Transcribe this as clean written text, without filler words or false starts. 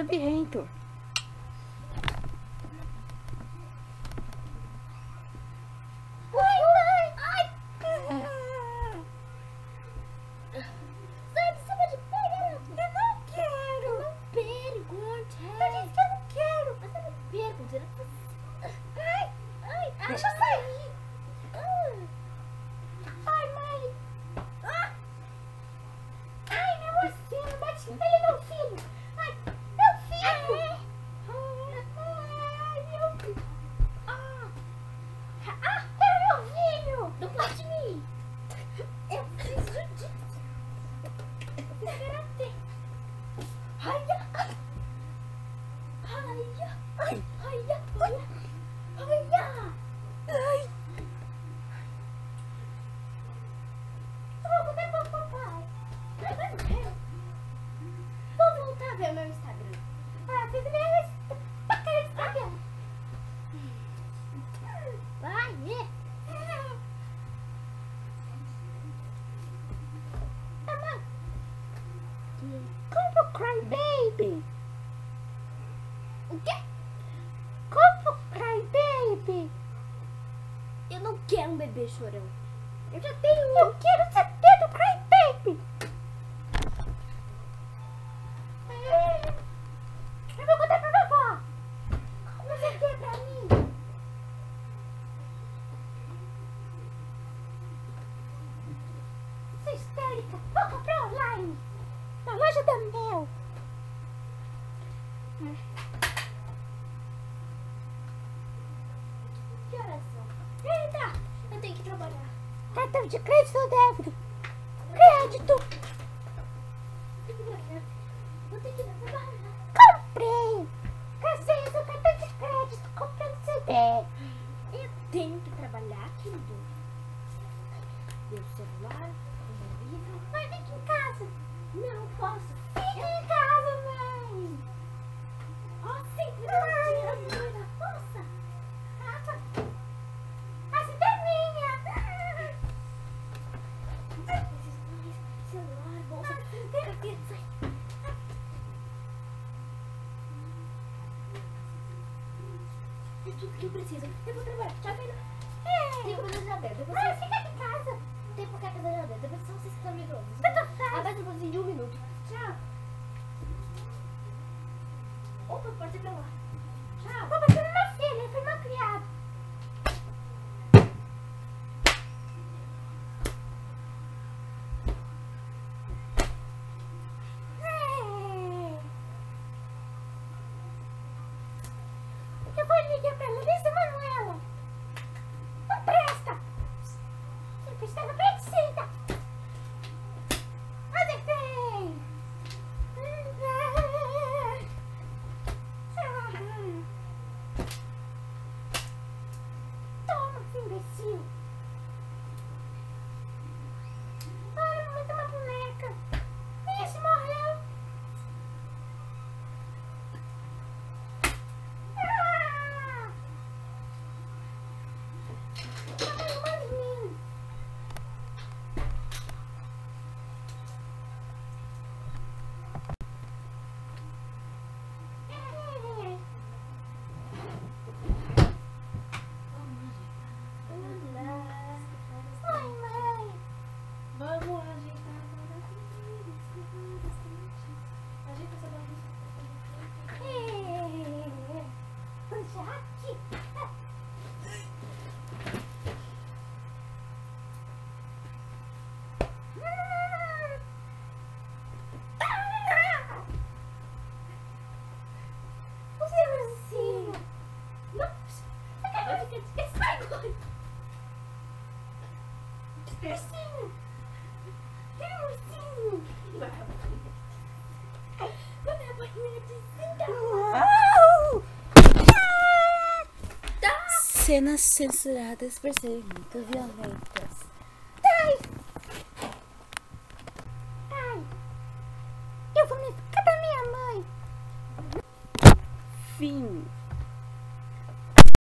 Tudo birrento. Deixa eu sair. Ai, mãe. Ai, meu mocinho, bate nele, meu filho. Ai, meu filho. Ai, meu filho. É meu filho. Não bate em mim. Eu fiz judice. Eu fiz karatê. Ai, ai, ai, ai, ai, ai. Eu vou contar pro papai. Vou voltar a ver o meu Instagram. Fiz o meu Instagram. Vai ver. Mãe. Compra o Cry Baby. O quê? Compra o Cry Baby. Eu não quero um bebê chorão. Eu já tenho um. Eu quero saber do Cry Baby. Eu vou contar pra vovó. Você quer pra mim? Sua histérica. Vou comprar online. Na loja da Mel. Que horas são? Eita, eu tenho que trabalhar. Cartão de crédito ou débito? Crédito. Vou ter que trabalhar. Comprei. Casei seu cartão de crédito comprando CD. Eu tenho que trabalhar, querido. Meu celular, meu livro. Mãe, vem aqui em casa. Não posso. Fica em casa, mãe. Sempre dá dinheiro na bolsa. Essa é minha. Celular, bolsa, carteira, sai. É tudo que eu preciso. Eu vou trabalhar. Tchau, filho. Tem coisa na geladeira. Fica aqui em casa. Tem qualquer coisa na geladeira. Depois só vocês estão micro-ondas. Até depois de 1 minuto. Tchau. Opa, pode ir pra lá. Tchau. Tô batendo na filha, foi mal criado. Eu vou ligar pra Larissa Manoela. Não presta. Você prestava medicina. Onde tem? Toma, seu imbecil. Ai, mamãe tem uma boneca. Ixi, morreu. Vamos ajeitar agora. Ajeita essa bagunça. Puxa aqui. O seu ursinho. Não. Vai ficar sai agora. Ursinho. É ursinho. Vamos na banheira de cinta. Uau! Tá. Cenas censuradas por serem muito violentas. Ai. Ai, eu vou me... Cadê minha mãe? Fim.